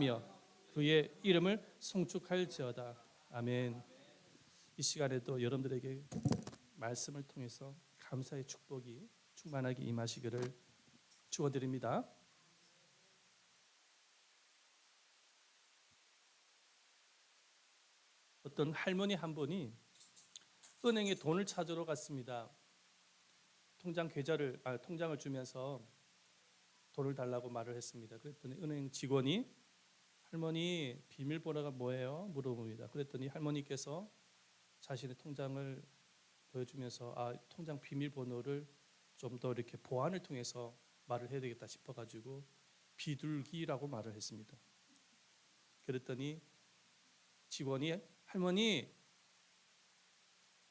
찬양하며 그의 이름을 송축할지어다. 아멘. 이 시간에도 여러분들에게 말씀을 통해서 감사의 축복이 충만하게 임하시기를 축원드립니다. 어떤 할머니 한 분이 은행에 돈을 찾으러 갔습니다. 통장을 주면서 돈을 달라고 말을 했습니다. 그랬더니 은행 직원이 할머니 비밀번호가 뭐예요? 물어봅니다. 그랬더니 할머니께서 자신의 통장을 보여주면서 통장 비밀번호를 좀 더 이렇게 보안을 통해서 말을 해야 되겠다 싶어가지고 비둘기라고 말을 했습니다. 그랬더니 직원이 할머니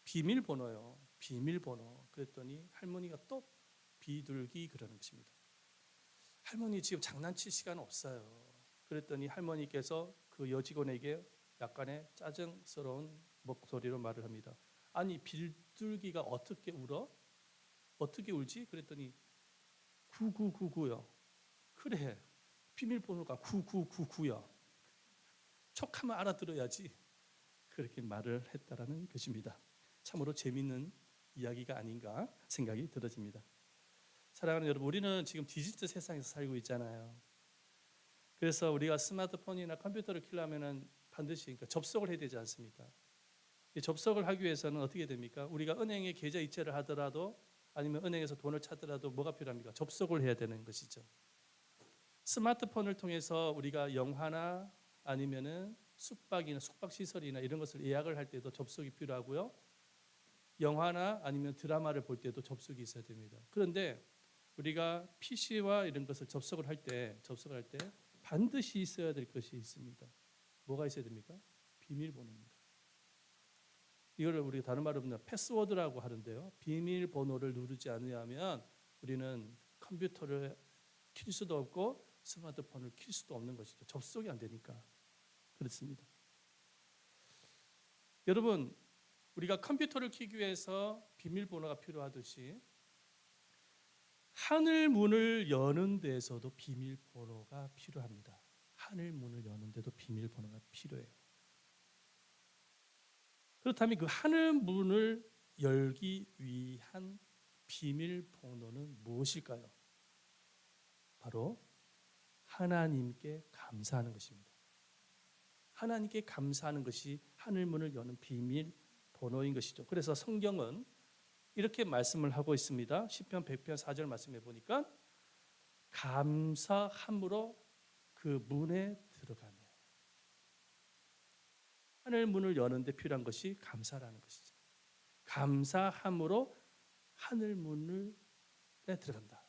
비밀번호요. 비밀번호. 그랬더니 할머니가 또 비둘기 그러는 것입니다. 할머니 지금 장난칠 시간 없어요. 그랬더니 할머니께서 그 여직원에게 약간의 짜증스러운 목소리로 말을 합니다. 아니 비둘기가 어떻게 울어? 어떻게 울지? 그랬더니 9999요. 그래 비밀번호가 9999야. 촉하면 알아들어야지. 그렇게 말을 했다라는 것입니다. 참으로 재미있는 이야기가 아닌가 생각이 들어집니다. 사랑하는 여러분, 우리는 지금 디지털 세상에서 살고 있잖아요. 그래서 우리가 스마트폰이나 컴퓨터를 켜려면 반드시 그러니까 접속을 해야 되지 않습니까? 이 접속을 하기 위해서는 어떻게 됩니까? 우리가 은행에 계좌 이체를 하더라도 아니면 은행에서 돈을 찾더라도 뭐가 필요합니까? 접속을 해야 되는 것이죠. 스마트폰을 통해서 우리가 영화나 아니면은 숙박시설이나 이런 것을 예약을 할 때도 접속이 필요하고요. 영화나 아니면 드라마를 볼 때도 접속이 있어야 됩니다. 그런데 우리가 PC와 이런 것을 접속을 할 때 반드시 있어야 될 것이 있습니다. 뭐가 있어야 됩니까? 비밀번호입니다. 이걸 우리가 다른 말로 보면 패스워드라고 하는데요. 비밀번호를 누르지 않으면 우리는 컴퓨터를 킬 수도 없고 스마트폰을 킬 수도 없는 것이죠. 접속이 안 되니까. 그렇습니다. 여러분, 우리가 컴퓨터를 켜기 위해서 비밀번호가 필요하듯이 하늘 문을 여는 데에서도 비밀번호가 필요합니다. 하늘 문을 여는 데도 비밀번호가 필요해요. 그렇다면 그 하늘 문을 열기 위한 비밀번호는 무엇일까요? 바로 하나님께 감사하는 것입니다. 하나님께 감사하는 것이 하늘 문을 여는 비밀번호인 것이죠. 그래서 성경은 이렇게 말씀을 하고 있습니다. 시편 100편 4절 말씀해 보니까 감사함으로 그 문에 들어가며. 하늘 문을 여는데 필요한 것이 감사라는 것이죠. 감사함으로 하늘 문에 들어간다.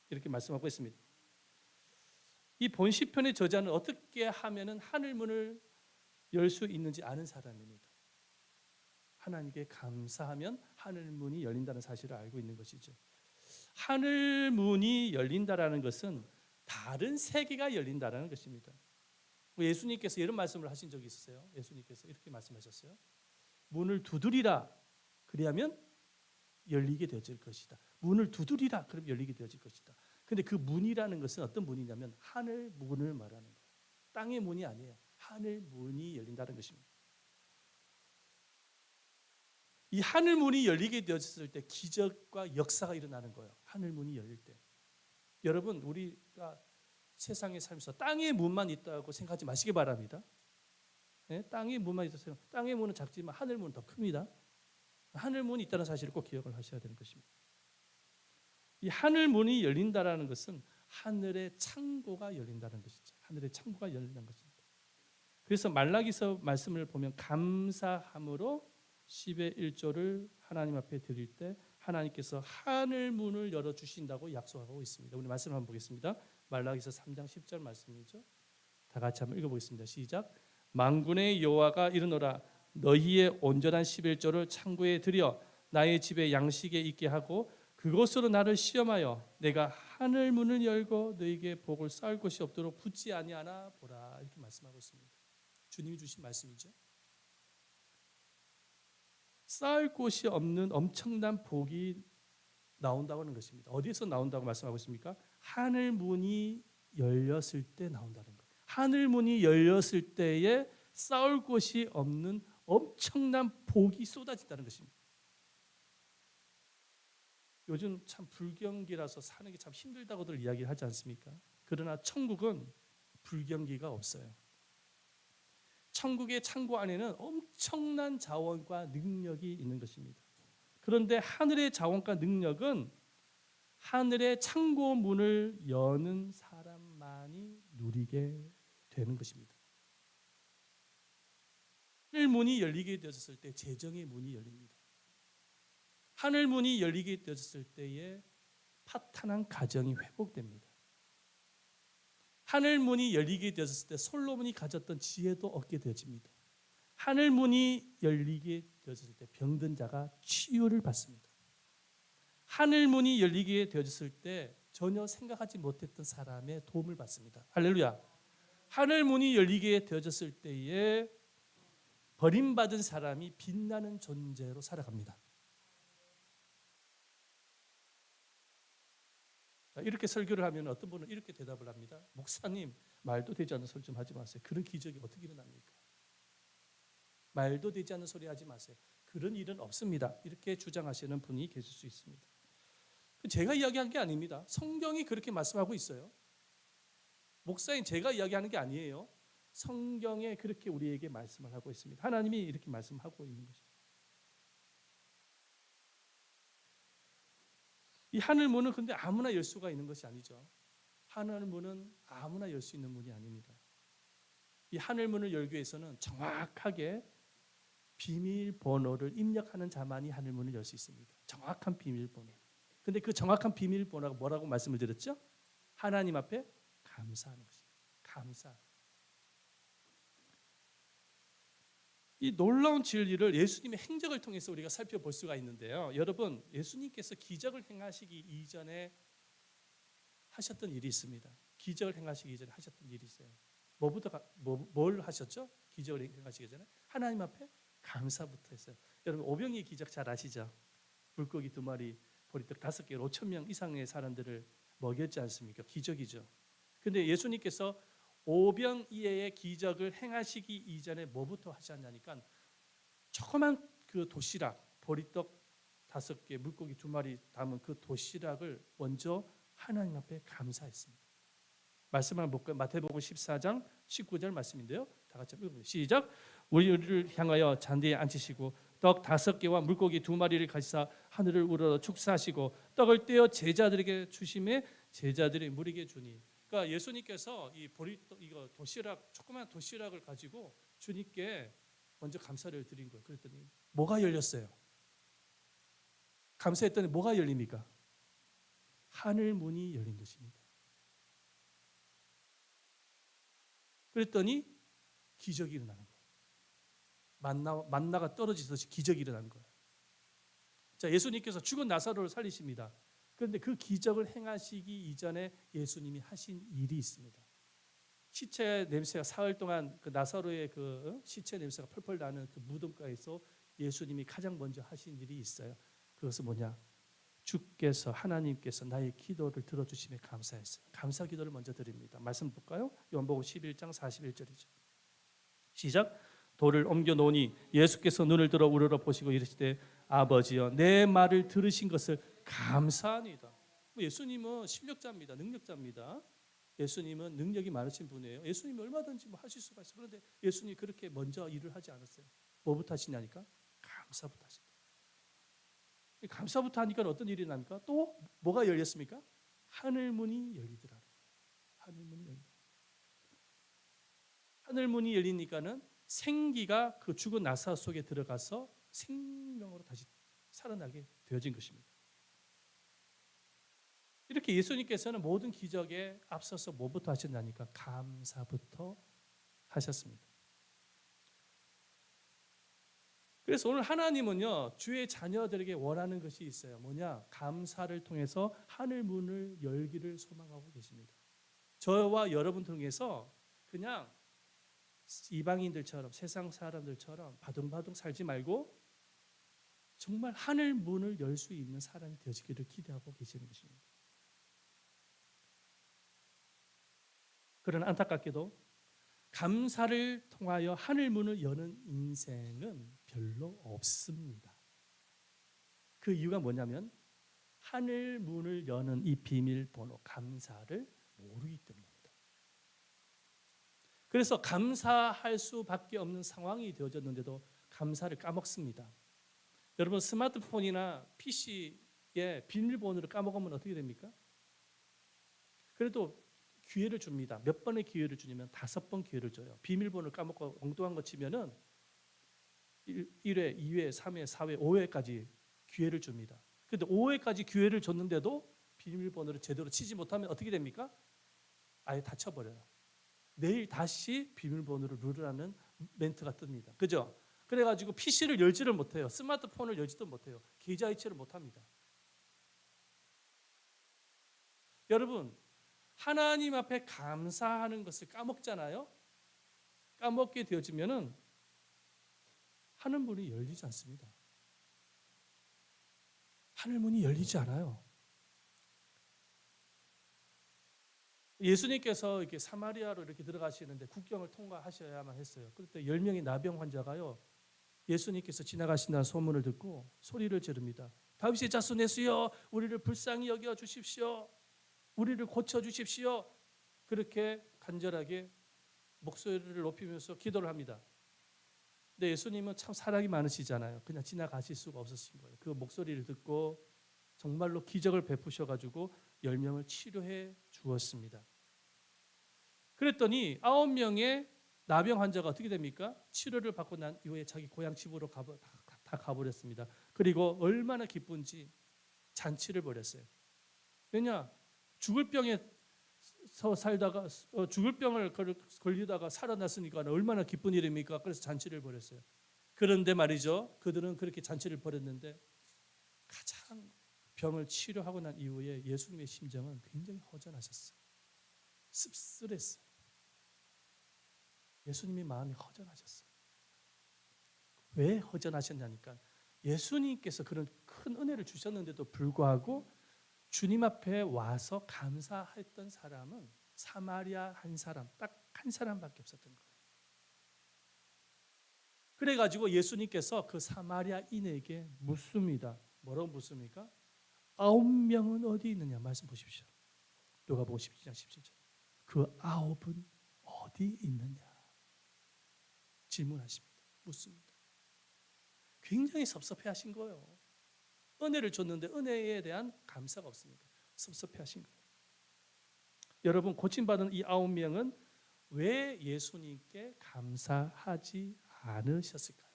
이렇게 말씀하고 있습니다. 이 본 시편의 저자는 어떻게 하면은 하늘 문을 열 수 있는지 아는 사람입니다. 하나님께 감사하면 하늘 문이 열린다는 사실을 알고 있는 것이죠. 하늘 문이 열린다라는 것은 다른 세계가 열린다라는 것입니다. 예수님께서 이런 말씀을 하신 적이 있었어요. 예수님께서 이렇게 말씀하셨어요. 문을 두드리라. 그리하면 열리게 되어질 것이다. 문을 두드리라. 그럼 열리게 되어질 것이다. 근데 그 문이라는 것은 어떤 문이냐면 하늘 문을 말하는 거예요. 땅의 문이 아니에요. 하늘 문이 열린다는 것입니다. 이 하늘 문이 열리게 되었을 때 기적과 역사가 일어나는 거예요. 하늘 문이 열릴 때. 여러분, 우리가 세상에 살면서 땅의 문만 있다고 생각하지 마시기 바랍니다. 네? 땅의 문만 있어서 땅의 문은 작지만 하늘 문은 더 큽니다. 하늘 문이 있다는 사실을 꼭 기억을 하셔야 되는 것입니다. 이 하늘 문이 열린다라는 것은 하늘의 창고가 열린다는 것이죠. 하늘의 창고가 열린다는 것입니다. 그래서 말라기서 말씀을 보면 감사함으로 10의 1조를 하나님 앞에 드릴 때 하나님께서 하늘 문을 열어주신다고 약속하고 있습니다. 우리 말씀 한번 보겠습니다. 말라기서 3장 10절 말씀이죠. 다 같이 한번 읽어보겠습니다. 시작. 만군의 여호와가 이르노라 너희의 온전한 11조를 창고에 들여 나의 집에 양식에 있게 하고 그것으로 나를 시험하여 내가 하늘 문을 열고 너희에게 복을 쌓을 것이 없도록 붙지 아니하나 보라. 이렇게 말씀하고 있습니다. 주님이 주신 말씀이죠. 쌓을 곳이 없는 엄청난 복이 나온다고 하는 것입니다. 어디에서 나온다고 말씀하고 있습니까? 하늘 문이 열렸을 때 나온다는 거예요. 하늘 문이 열렸을 때에 싸울 곳이 없는 엄청난 복이 쏟아진다는 것입니다. 요즘 참 불경기라서 사는 게 참 힘들다고들 이야기하지 않습니까? 그러나 천국은 불경기가 없어요. 천국의 창고 안에는 엄청난 자원과 능력이 있는 것입니다. 그런데 하늘의 자원과 능력은 하늘의 창고 문을 여는 사람만이 누리게 되는 것입니다. 하늘 문이 열리게 되었을 때 재정의 문이 열립니다. 하늘 문이 열리게 되었을 때에 파탄한 가정이 회복됩니다. 하늘 문이 열리게 되었을 때 솔로몬이 가졌던 지혜도 얻게 되어집니다. 하늘 문이 열리게 되었을 때 병든 자가 치유를 받습니다. 하늘 문이 열리게 되었을 때 전혀 생각하지 못했던 사람의 도움을 받습니다. 할렐루야. 하늘 문이 열리게 되었을 때에 버림받은 사람이 빛나는 존재로 살아갑니다. 이렇게 설교를 하면 어떤 분은 이렇게 대답을 합니다. 목사님, 말도 되지 않는 소리 좀 하지 마세요. 그런 기적이 어떻게 일어납니까? 말도 되지 않는 소리 하지 마세요. 그런 일은 없습니다. 이렇게 주장하시는 분이 계실 수 있습니다. 제가 이야기한 게 아닙니다. 성경이 그렇게 말씀하고 있어요. 목사님, 제가 이야기하는 게 아니에요. 성경에 그렇게 우리에게 말씀을 하고 있습니다. 하나님이 이렇게 말씀하고 있는 것입니다. 이 하늘 문은 근데 아무나 열 수가 있는 것이 아니죠. 하늘 문은 아무나 열 수 있는 문이 아닙니다. 이 하늘 문을 열기 위해서는 정확하게 비밀번호를 입력하는 자만이 하늘 문을 열 수 있습니다. 정확한 비밀번호. 근데 그 정확한 비밀번호가 뭐라고 말씀을 드렸죠? 하나님 앞에 감사하는 것입니다. 감사. 이 놀라운 진리를 예수님의 행적을 통해서 우리가 살펴볼 수가 있는데요. 여러분, 예수님께서 기적을 행하시기 이전에 하셨던 일이 있습니다. 기적을 행하시기 이전에 하셨던 일이 있어요. 뭘 하셨죠? 기적을 행하시기 전에 하나님 앞에 감사부터 했어요. 여러분, 오병이의 기적 잘 아시죠? 물고기 2마리, 보리떡 5개, 5천 명 이상의 사람들을 먹였지 않습니까? 기적이죠. 근데 예수님께서 오병이어의 기적을 행하시기 이전에 뭐부터 하셨냐니까 조그만 그 도시락, 보리떡 5개, 물고기 2마리 담은 그 도시락을 먼저 하나님 앞에 감사했습니다. 말씀을 볼까요? 마태복음 14장 19절 말씀인데요. 다 같이 읽어보세요. 시작. 우리를 향하여 잔디에 앉히시고 떡 5개와 물고기 2마리를 가지사 하늘을 우러러 축사하시고 떡을 떼어 제자들에게 주심에 제자들이 무리게 주니. 그러니까 예수님께서 이 보리떡 이거 도시락 조그만 도시락을 가지고 주님께 먼저 감사를 드린 거예요. 그랬더니 뭐가 열렸어요? 감사했더니 뭐가 열립니까? 하늘 문이 열린 것입니다. 그랬더니 기적이 일어나는 거예요. 만나가 떨어지듯이 기적이 일어나는 거예요. 자, 예수님께서 죽은 나사로를 살리십니다. 그런데 그 기적을 행하시기 이전에 예수님이 하신 일이 있습니다. 시체 냄새가 사흘 동안 그 나사로의 그 시체 냄새가 펄펄 나는 그 무덤가에서 예수님이 가장 먼저 하신 일이 있어요. 그것은 뭐냐? 주께서 하나님께서 나의 기도를 들어주심에 감사했어요. 감사 기도를 먼저 드립니다. 말씀 볼까요? 요한복음 11장 41절이죠. 시작. 돌을 옮겨 놓으니 예수께서 눈을 들어 우러러 보시고 이르시되 아버지여 내 말을 들으신 것을 감사합니다. 예수님은 실력자입니다. 능력자입니다. 예수님은 능력이 많으신 분이에요. 예수님이 얼마든지 하실 수가 있어요. 그런데 예수님이 그렇게 먼저 일을 하지 않았어요. 뭐부터 하시냐니까? 감사부터 하십니다. 감사부터 하니까 어떤 일이 납니까? 또 뭐가 열렸습니까? 하늘문이 열리더라. 하늘문이 열리더라. 하늘문이 열리니까는 생기가 그 죽은 나사 속에 들어가서 생명으로 다시 살아나게 되어진 것입니다. 이렇게 예수님께서는 모든 기적에 앞서서 뭐부터 하셨냐니까 감사부터 하셨습니다. 그래서 오늘 하나님은요 주의 자녀들에게 원하는 것이 있어요. 뭐냐? 감사를 통해서 하늘 문을 열기를 소망하고 계십니다. 저와 여러분 통해서 그냥 이방인들처럼 세상 사람들처럼 바둥바둥 살지 말고 정말 하늘 문을 열 수 있는 사람이 되어지기를 기대하고 계시는 것입니다. 그러나 안타깝게도 감사를 통하여 하늘 문을 여는 인생은 별로 없습니다. 그 이유가 뭐냐면 하늘 문을 여는 이 비밀번호 감사를 모르기 때문입니다. 그래서 감사할 수밖에 없는 상황이 되어졌는데도 감사를 까먹습니다. 여러분 스마트폰이나 PC에 비밀번호를 까먹으면 어떻게 됩니까? 그래도 기회를 줍니다. 몇 번의 기회를 주냐면 5번 기회를 줘요. 비밀번호를 까먹고 엉뚱한 거 치면은 1회, 2회, 3회, 4회, 5회까지 기회를 줍니다. 근데 5회까지 기회를 줬는데도 비밀번호를 제대로 치지 못하면 어떻게 됩니까? 아예 다쳐버려요. 내일 다시 비밀번호를 누르라는 멘트가 뜹니다. 그죠? 그래가지고 PC를 열지를 못해요. 스마트폰을 열지도 못해요. 계좌이체를 못합니다. 여러분 하나님 앞에 감사하는 것을 까먹잖아요. 까먹게 되어지면은 하늘 문이 열리지 않습니다. 하늘 문이 열리지 않아요. 예수님께서 이렇게 사마리아로 이렇게 들어가시는데 국경을 통과하셔야만 했어요. 그때 10명의 나병 환자가요. 예수님께서 지나가신다는 소문을 듣고 소리를 지릅니다. 다윗의 자손 예수여, 우리를 불쌍히 여겨 주십시오. 우리를 고쳐 주십시오. 그렇게 간절하게 목소리를 높이면서 기도를 합니다. 근데 예수님은 참 사랑이 많으시잖아요. 그냥 지나가실 수가 없으신 거예요. 그 목소리를 듣고 정말로 기적을 베푸셔가지고 10명을 치료해 주었습니다. 그랬더니 9명의 나병 환자가 어떻게 됩니까? 치료를 받고 난 이후에 자기 고향 집으로 다 가버렸습니다. 그리고 얼마나 기쁜지 잔치를 벌였어요. 왜냐? 죽을 병에 살다가 죽을 병을 걸리다가 살아났으니까 얼마나 기쁜 일입니까? 그래서 잔치를 벌였어요. 그런데 말이죠. 그들은 그렇게 잔치를 벌였는데 가장 병을 치료하고 난 이후에 예수님의 심정은 굉장히 허전하셨어요. 씁쓸했어요. 예수님의 마음이 허전하셨어요. 왜 허전하셨냐니까 예수님께서 그런 큰 은혜를 주셨는데도 불구하고 주님 앞에 와서 감사했던 사람은 사마리아 한 사람, 딱 한 사람밖에 없었던 거예요. 그래가지고 예수님께서 그 사마리아인에게 묻습니다. 뭐라고 묻습니까? 9명은 어디 있느냐 말씀 보십시오. 누가복음 17장 17절. 그 9은 어디 있느냐 질문하십니다. 묻습니다. 굉장히 섭섭해하신 거예요. 은혜를 줬는데 은혜에 대한 감사가 없으니까 섭섭해하신 거예요. 여러분 고침받은 이 9명은 왜 예수님께 감사하지 않으셨을까요?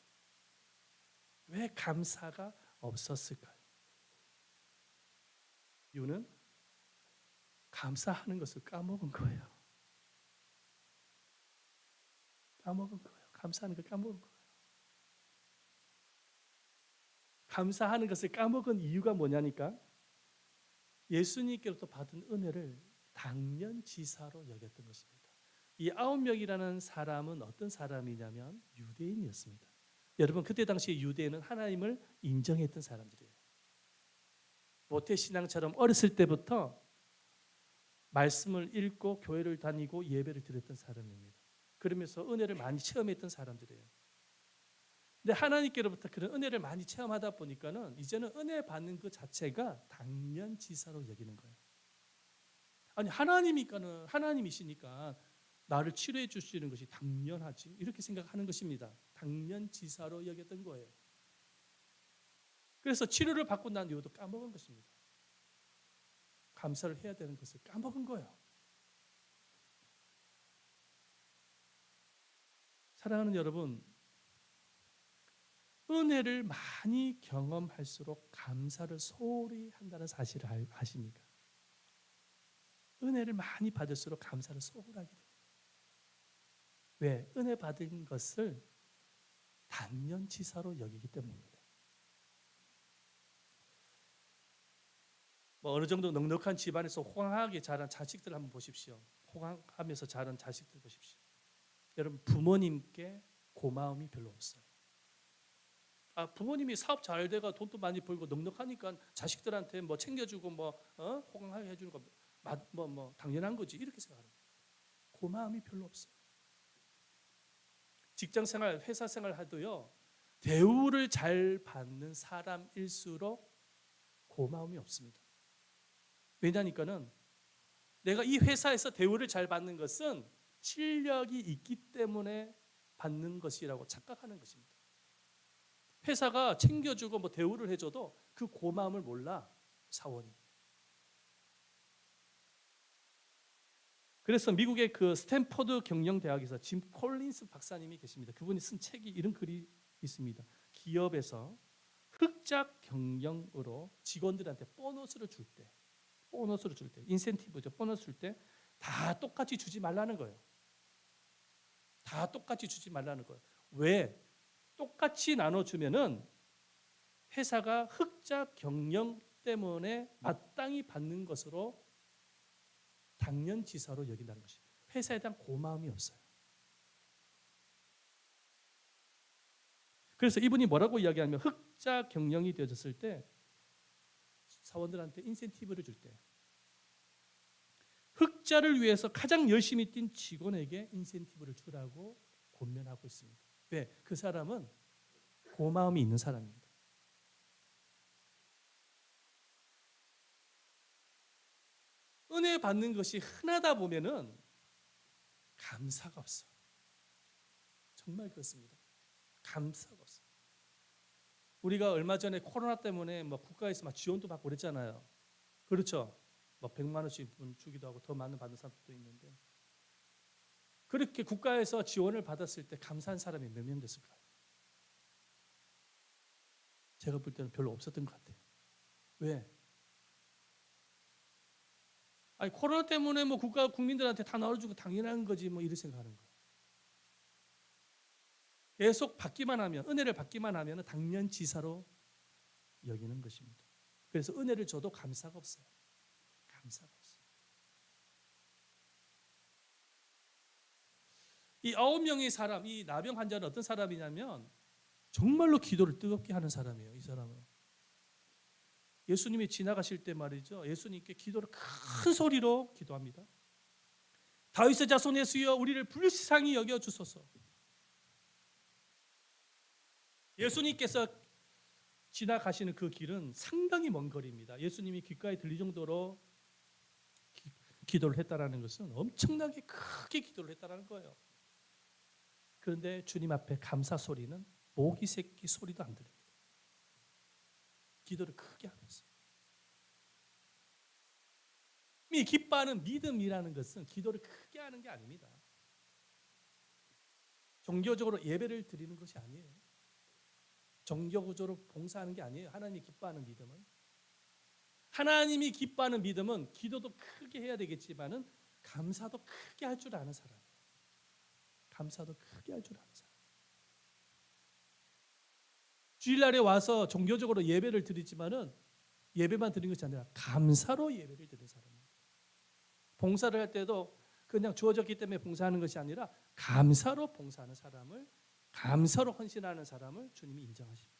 왜 감사가 없었을까요? 이유는 감사하는 것을 까먹은 거예요. 까먹은 거예요. 감사하는 걸 까먹은 거예요. 감사하는 것을 까먹은 이유가 뭐냐니까 예수님께로부터 받은 은혜를 당연지사로 여겼던 것입니다. 이 9명이라는 사람은 어떤 사람이냐면 유대인이었습니다. 여러분 그때 당시에 유대인은 하나님을 인정했던 사람들이에요. 모태신앙처럼 어렸을 때부터 말씀을 읽고 교회를 다니고 예배를 드렸던 사람입니다. 그러면서 은혜를 많이 체험했던 사람들이에요. 근데 하나님께로부터 그런 은혜를 많이 체험하다 보니까는 이제는 은혜 받는 그 자체가 당연지사로 여기는 거예요. 아니 하나님이시니까 나를 치료해 주시는 것이 당연하지 이렇게 생각하는 것입니다. 당연지사로 여겼던 거예요. 그래서 치료를 받고 난 이후도 까먹은 것입니다. 감사를 해야 되는 것을 까먹은 거예요. 사랑하는 여러분, 은혜를 많이 경험할수록 감사를 소홀히 한다는 사실을 아십니까? 은혜를 많이 받을수록 감사를 소홀하게 됩니다. 왜? 은혜 받은 것을 당연치사로 여기기 때문입니다. 어느 정도 넉넉한 집안에서 호강하게 자란 자식들 한번 보십시오. 호강하면서 자란 자식들 보십시오. 여러분 부모님께 고마움이 별로 없어요. 부모님이 사업 잘 돼가 돈도 많이 벌고 넉넉하니까 자식들한테 뭐 챙겨주고 호강하게 해주는 거 당연한 거지 이렇게 생각합니다. 고마움이 별로 없어요. 직장 생활, 회사 생활 하도요. 대우를 잘 받는 사람일수록 고마움이 없습니다. 왜냐니까는 내가 이 회사에서 대우를 잘 받는 것은 실력이 있기 때문에 받는 것이라고 착각하는 것입니다. 회사가 챙겨주고 뭐 대우를 해줘도 그 고마움을 몰라 사원이. 그래서 미국의 그 스탠퍼드 경영대학에서 짐 콜린스 박사님이 계십니다. 그분이 쓴 책이 이런 글이 있습니다. 기업에서 흑자 경영으로 직원들한테 보너스를 줄 때, 인센티브죠. 보너스 줄 때 다 똑같이 주지 말라는 거예요. 다 똑같이 주지 말라는 거예요. 왜? 똑같이 나눠주면은 회사가 흑자 경영 때문에 마땅히 받는 것으로 당연지사로 여긴다는 것이. 회사에 대한 고마움이 없어요. 그래서 이분이 뭐라고 이야기하냐면 흑자 경영이 되어졌을 때 사원들한테 인센티브를 줄 때 흑자를 위해서 가장 열심히 뛴 직원에게 인센티브를 주라고 권면하고 있습니다. 왜? 그 사람은 고마움이 있는 사람입니다. 은혜 받는 것이 흔하다 보면은 감사가 없어. 정말 그렇습니다. 감사가 없어. 우리가 얼마 전에 코로나 때문에 뭐 국가에서 막 지원도 받고 그랬잖아요. 그렇죠? 뭐 100만 원씩 주기도 하고 더 많은 받는 사람들도 있는데 그렇게 국가에서 지원을 받았을 때 감사한 사람이 몇 명 됐을까요? 제가 볼 때는 별로 없었던 것 같아요. 왜? 아니 코로나 때문에 뭐 국가 국민들한테 다 나눠주고 당연한 거지 뭐 이렇게 생각하는 거예요. 계속 받기만 하면 은혜를 받기만 하면 당연지사로 여기는 것입니다. 그래서 은혜를 줘도 감사가 없어요. 감사가 없어요. 이 9명의 사람, 이 나병 환자는 어떤 사람이냐면 정말로 기도를 뜨겁게 하는 사람이에요. 이 사람은 예수님이 지나가실 때 말이죠. 예수님께 기도를 큰 소리로 기도합니다. 다윗의 자손 예수여 우리를 불쌍히 여겨 주소서. 예수님께서 지나가시는 그 길은 상당히 먼 거리입니다. 예수님이 귓가에 들릴 정도로 기도를 했다라는 것은 엄청나게 크게 기도를 했다라는 거예요. 그런데 주님 앞에 감사 소리는 모기 새끼 소리도 안 들립니다. 기도를 크게 하면서. 이 기뻐하는 믿음이라는 것은 기도를 크게 하는 게 아닙니다. 종교적으로 예배를 드리는 것이 아니에요. 종교적으로 봉사하는 게 아니에요. 하나님이 기뻐하는 믿음은. 하나님이 기뻐하는 믿음은 기도도 크게 해야 되겠지만은 감사도 크게 할 줄 아는 사람이에요. 감사도 크게 할 줄 아는 사람. 주일날에 와서 종교적으로 예배를 드리지만은 예배만 드리는 것이 아니라 감사로 예배를 드리는 사람입니다. 봉사를 할 때도 그냥 주어졌기 때문에 봉사하는 것이 아니라 감사로 봉사하는 사람을, 감사로 헌신하는 사람을 주님이 인정하십니다.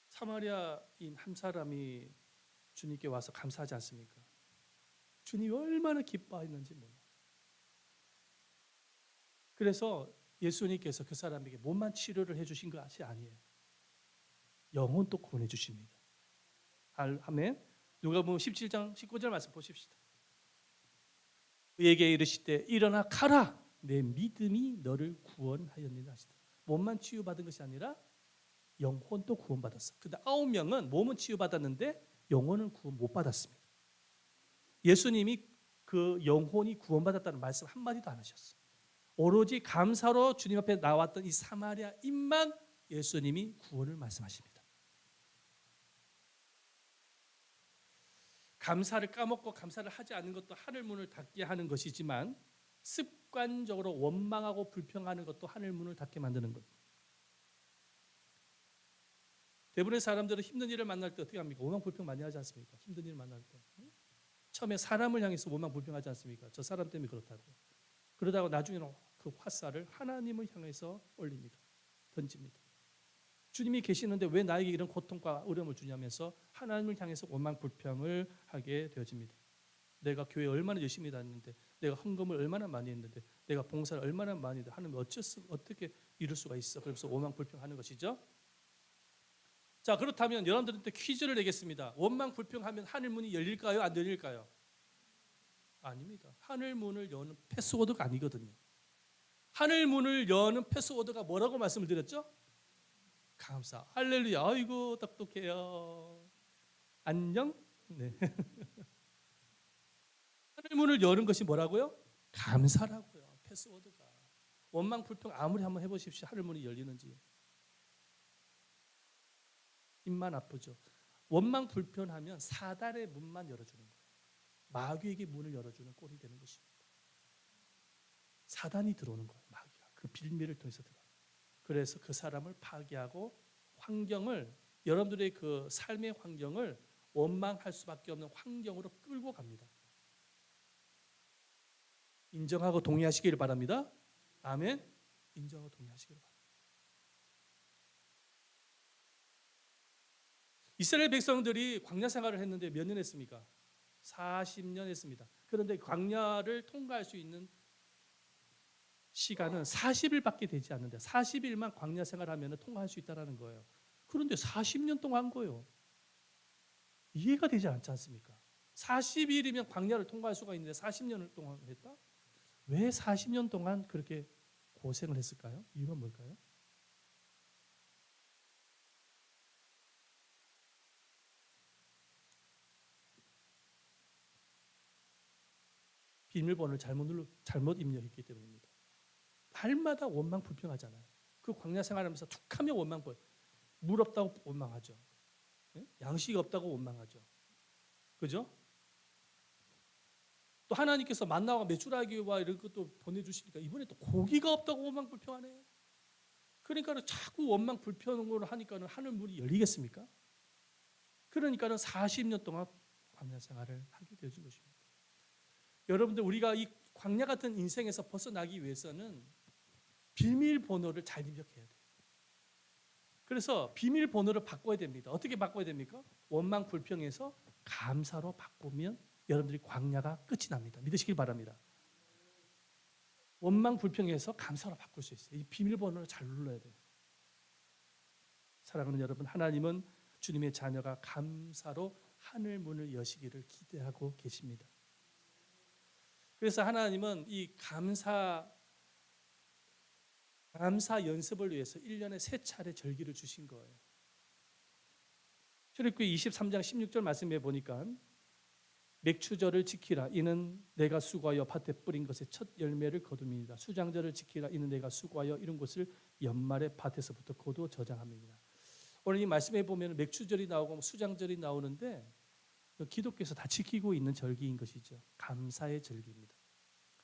사마리아인 한 사람이 주님께 와서 감사하지 않습니까? 주님이 얼마나 기뻐했는지 몰라요. 그래서 예수님께서 그 사람에게 몸만 치료를 해주신 것이 아니에요. 영혼도 구원해 주십니다. 아멘. 누가복음 17장 19절 말씀 보십시다. 그에게 이르시되 일어나 가라 내 믿음이 너를 구원하였느니라 하시더라. 몸만 치유받은 것이 아니라 영혼도 구원받았어. 근데 9명은 몸은 치유받았는데 영혼은 구원 못 받았습니다. 예수님이 그 영혼이 구원받았다는 말씀 한마디도 안 하셨어요. 오로지 감사로 주님 앞에 나왔던 이 사마리아인만 예수님이 구원을 말씀하십니다. 감사를 까먹고 감사를 하지 않는 것도 하늘 문을 닫게 하는 것이지만 습관적으로 원망하고 불평하는 것도 하늘 문을 닫게 만드는 것. 대부분의 사람들은 힘든 일을 만날 때 어떻게 합니까? 원망 불평 많이 하지 않습니까? 힘든 일을 만날 때 처음에 사람을 향해서 원망 불평하지 않습니까? 저 사람 때문에 그렇다고. 그러다가 나중에는 그 화살을 하나님을 향해서 올립니다. 던집니다. 주님이 계시는데 왜 나에게 이런 고통과 어려움을 주냐면서 하나님을 향해서 원망 불평을 하게 되어집니다. 내가 교회 얼마나 열심히 다녔는데, 내가 헌금을 얼마나 많이 했는데, 내가 봉사를 얼마나 많이 했는데 하나님 어떻게 이룰 수가 있어? 그래서 원망 불평하는 것이죠. 자, 그렇다면 여러분들한테 퀴즈를 내겠습니다. 원망 불평하면 하늘 문이 열릴까요? 안 열릴까요? 아닙니다. 하늘 문을 여는 패스워드가 아니거든요. 하늘 문을 여는 패스워드가 뭐라고 말씀을 드렸죠? 감사. 할렐루야. 아이고 똑똑해요. 안녕. 네. 하늘 문을 여는 것이 뭐라고요? 감사라고요. 패스워드가. 원망 불평 아무리 한번 해보십시오. 하늘 문이 열리는지. 입만 아프죠. 원망 불평하면 사단의 문만 열어주는 거예요. 마귀에게 문을 열어주는 꼴이 되는 것입니다. 사단이 들어오는 거예요. 마귀가 그 빌미를 통해서 들어와요. 그래서 그 사람을 파괴하고 환경을, 여러분들의 그 삶의 환경을 원망할 수밖에 없는 환경으로 끌고 갑니다. 인정하고 동의하시기를 바랍니다. 아멘. 인정하고 동의하시기를 바랍니다. 이스라엘 백성들이 광야 생활을 했는데 몇 년 했습니까? 40년 했습니다. 그런데 광야를 통과할 수 있는 시간은 40일밖에 되지 않는데 40일만 광야 생활하면 통과할 수 있다는 거예요. 그런데 40년 동안 한 거예요. 이해가 되지 않지 않습니까? 40일이면 광야를 통과할 수가 있는데 40년을 동안 했다? 왜 40년 동안 그렇게 고생을 했을까요? 이유가 뭘까요? 비밀번호를 잘못 입력했기 때문입니다. 날마다 원망 불평하잖아요. 그 광야 생활하면서 툭하면 원망 불평. 물 없다고 원망하죠. 양식 없다고 원망하죠. 그죠? 또 하나님께서 만나와 메추라기와 이런 것도 보내주시니까 이번에 또 고기가 없다고 원망 불평하네. 그러니까 자꾸 원망 불평을 하니까 하늘 문이 열리겠습니까? 그러니까 40년 동안 광야 생활을 하게 되어진 것입니다. 여러분들, 우리가 이 광야 같은 인생에서 벗어나기 위해서는 비밀번호를 잘 입력해야 돼요. 그래서 비밀번호를 바꿔야 됩니다. 어떻게 바꿔야 됩니까? 원망 불평에서 감사로 바꾸면 여러분들이 광야가 끝이 납니다. 믿으시길 바랍니다. 원망 불평에서 감사로 바꿀 수 있어요. 이 비밀번호를 잘 눌러야 돼요. 사랑하는 여러분, 하나님은 주님의 자녀가 감사로 하늘 문을 여시기를 기대하고 계십니다. 그래서 하나님은 이 감사 연습을 위해서 1년에 3차례 절기를 주신 거예요. 출애굽기 23장 16절 말씀에 보니까 맥추절을 지키라 이는 내가 수고하여 밭에 뿌린 것의 첫 열매를 거둠이니라. 수장절을 지키라 이는 내가 수고하여 이룬 것을 연말에 밭에서부터 거두어 저장함이니라. 오늘 이 말씀에 보면 맥추절이 나오고 수장절이 나오는데 기독교에서 다 지키고 있는 절기인 것이죠. 감사의 절기입니다.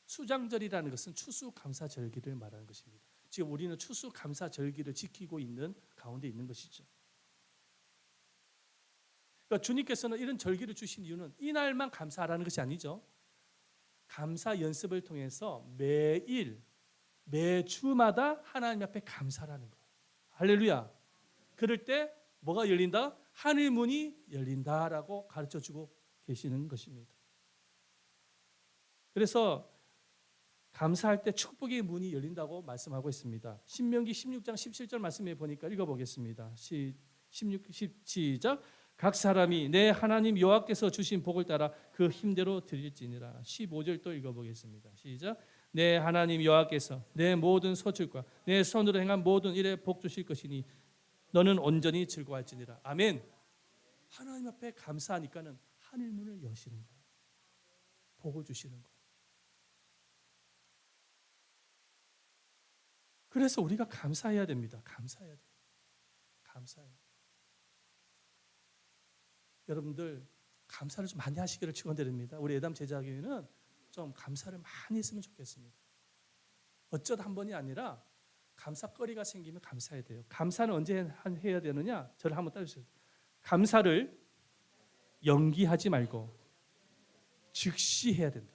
수장절이라는 것은 추수감사절기를 말하는 것입니다. 지금 우리는 추수감사절기를 지키고 있는 가운데 있는 것이죠. 그러니까 주님께서는 이런 절기를 주신 이유는 이날만 감사하라는 것이 아니죠. 감사 연습을 통해서 매주마다 하나님 앞에 감사라는 거예요. 할렐루야. 그럴 때 뭐가 열린다? 하늘 문이 열린다라고 가르쳐주고 계시는 것입니다. 그래서 감사할 때 축복의 문이 열린다고 말씀하고 있습니다. 신명기 16장 17절 말씀에 보니까 읽어보겠습니다. 시작. 각 사람이 내 하나님 여호와께서 주신 복을 따라 그 힘대로 드릴지니라. 15절 또 읽어보겠습니다. 시작. 내 하나님 여호와께서 내 모든 소출과 내 손으로 행한 모든 일에 복 주실 것이니 너는 온전히 즐거워할지니라. 아멘. 하나님 앞에 감사하니까는 하늘 문을 여시는 거예요. 복을 주시는 거예요. 그래서 우리가 감사해야 됩니다. 감사해야 돼요. 감사해요. 여러분들 감사를 좀 많이 하시기를 축원드립니다. 우리 예담 제자교회는 좀 감사를 많이 했으면 좋겠습니다. 어쩌다 한 번이 아니라 감사거리가 생기면 감사해야 돼요. 감사는 언제 해야 되느냐? 저를 한번 따라주세요. 감사를 연기하지 말고 즉시 해야 된다.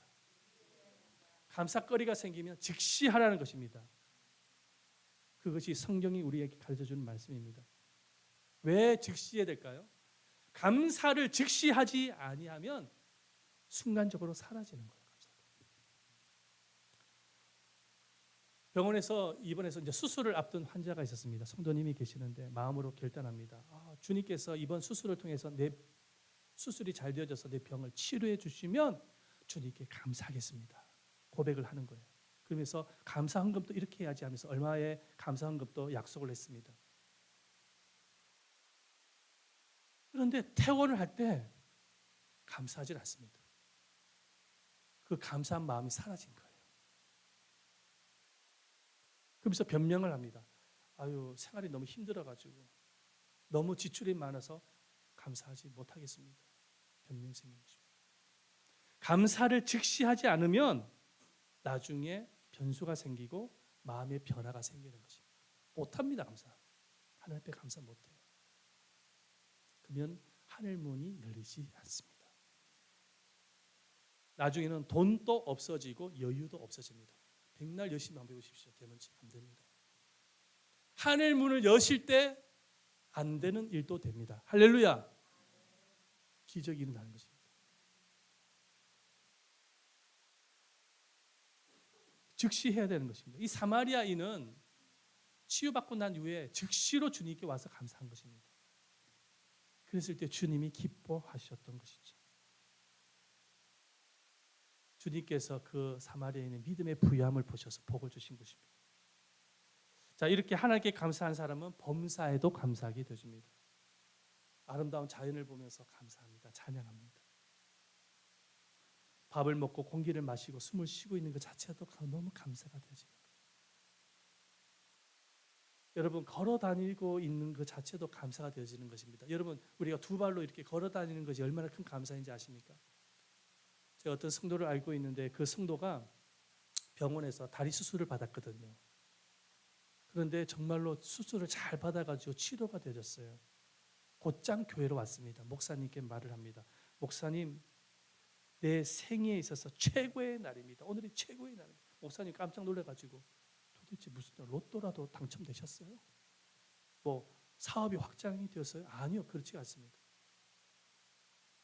감사거리가 생기면 즉시 하라는 것입니다. 그것이 성경이 우리에게 가르쳐주는 말씀입니다. 왜 즉시 해야 될까요? 감사를 즉시 하지 아니하면 순간적으로 사라지는 거예요. 감사가. 병원에서 입원해서 이제 수술을 앞둔 환자가 있었습니다. 성도님이 계시는데 마음으로 결단합니다. 주님께서 이번 수술을 통해서 내 수술이 잘 되어져서 내 병을 치료해 주시면 주님께 감사하겠습니다. 고백을 하는 거예요. 그러면서 감사 헌금도 이렇게 해야지 하면서 얼마의 감사 헌금도 약속을 했습니다. 그런데 퇴원을 할 때 감사하지 않습니다. 그 감사한 마음이 사라진 거예요. 그러면서 변명을 합니다. 아유, 생활이 너무 힘들어가지고 너무 지출이 많아서 감사하지 못하겠습니다. 변명이 생긴 것입니다. 감사를 즉시 하지 않으면 나중에 변수가 생기고 마음의 변화가 생기는 것입니다. 못합니다. 감사. 하나님 앞에 감사 못해요. 그러면 하늘 문이 열리지 않습니다. 나중에는 돈도 없어지고 여유도 없어집니다. 백날 열심히 한번 해보십시오. 되는지 안 됩니다. 하늘 문을 여실 때 안 되는 일도 됩니다. 할렐루야. 기적이 일어나는 것입니다. 즉시 해야 되는 것입니다. 이 사마리아인은 치유받고 난 이후에 즉시로 주님께 와서 감사한 것입니다. 그랬을 때 주님이 기뻐하셨던 것이죠. 주님께서 그 사마리아인의 믿음의 부유함을 보셔서 복을 주신 것입니다. 자, 이렇게 하나님께 감사한 사람은 범사에도 감사하게 되어집니다. 아름다운 자연을 보면서 감사합니다. 찬양합니다. 밥을 먹고 공기를 마시고 숨을 쉬고 있는 것 자체도 너무 감사가 되어지는 거예요. 여러분, 걸어 다니고 있는 것 자체도 감사가 되어지는 것입니다. 여러분, 우리가 두 발로 이렇게 걸어 다니는 것이 얼마나 큰 감사인지 아십니까? 제가 어떤 성도를 알고 있는데 그 성도가 병원에서 다리 수술을 받았거든요. 그런데 정말로 수술을 잘 받아가지고 치료가 되어졌어요. 곧장 교회로 왔습니다. 목사님께 말을 합니다. 목사님, 내 생애에 있어서 최고의 날입니다. 오늘이 최고의 날입니다. 목사님 깜짝 놀라가지고 도대체 무슨 로또라도 당첨되셨어요? 뭐 사업이 확장이 되었어요? 아니요, 그렇지 않습니다.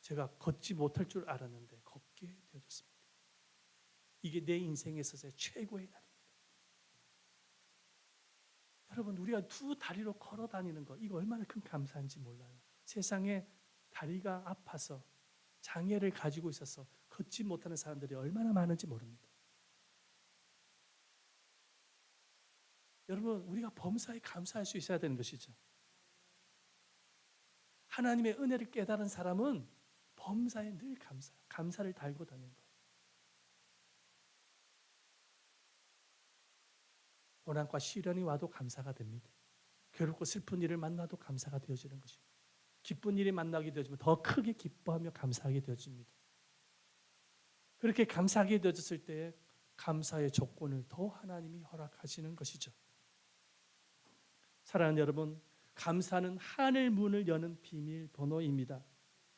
제가 걷지 못할 줄 알았는데 걷게 되어졌습니다. 이게 내 인생에 있어서의 최고의 날입니다. 여러분, 우리가 두 다리로 걸어 다니는 거, 이거 얼마나 큰 감사인지 몰라요. 세상에 다리가 아파서 장애를 가지고 있어서 걷지 못하는 사람들이 얼마나 많은지 모릅니다. 여러분, 우리가 범사에 감사할 수 있어야 되는 것이죠. 하나님의 은혜를 깨달은 사람은 범사에 늘 감사를 달고 다니는 거예요. 고난과 시련이 와도 감사가 됩니다. 괴롭고 슬픈 일을 만나도 감사가 되어지는 것입니다. 기쁜 일이 만나게 되어지면 더 크게 기뻐하며 감사하게 되어집니다. 그렇게 감사하게 되어졌을 때 감사의 조건을 더 하나님이 허락하시는 것이죠. 사랑하는 여러분, 감사는 하늘 문을 여는 비밀번호입니다.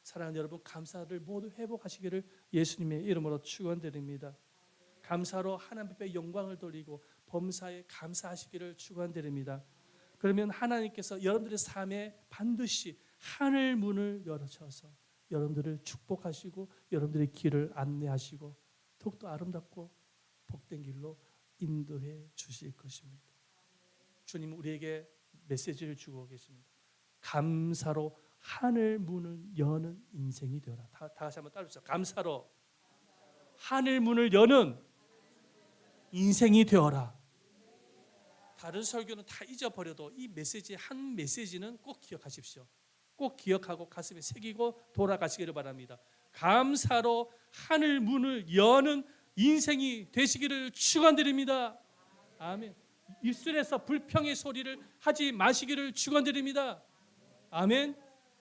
사랑하는 여러분, 감사를 모두 회복하시기를 예수님의 이름으로 축원드립니다. 감사로 하나님 앞에 영광을 돌리고 범사에 감사하시기를 축원드립니다. 그러면 하나님께서 여러분들의 삶에 반드시 하늘 문을 열어셔서 여러분들을 축복하시고 여러분들의 길을 안내하시고 더욱더 아름답고 복된 길로 인도해 주실 것입니다. 주님은 우리에게 메시지를 주고 계십니다. 감사로 하늘 문을 여는 인생이 되어라. 다 같이 한번 따라해주세요. 감사로 하늘 문을 여는 인생이 되어라. 다른 설교는 다 잊어버려도 이 메시지 한 메시지는 꼭 기억하십시오. 꼭 기억하고 가슴에 새기고 돌아가시기를 바랍니다. 감사로 하늘 문을 여는 인생이 되시기를 축원드립니다. 아멘. 입술에서 불평의 소리를 하지 마시기를 축원드립니다. 아멘.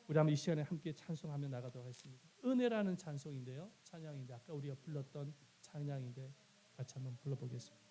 우리 한번 이 시간에 함께 찬송하며 나가도록 하겠습니다. 은혜라는 찬송인데요, 찬양인데 아까 우리가 불렀던 찬양인데 같이 한번 불러보겠습니다.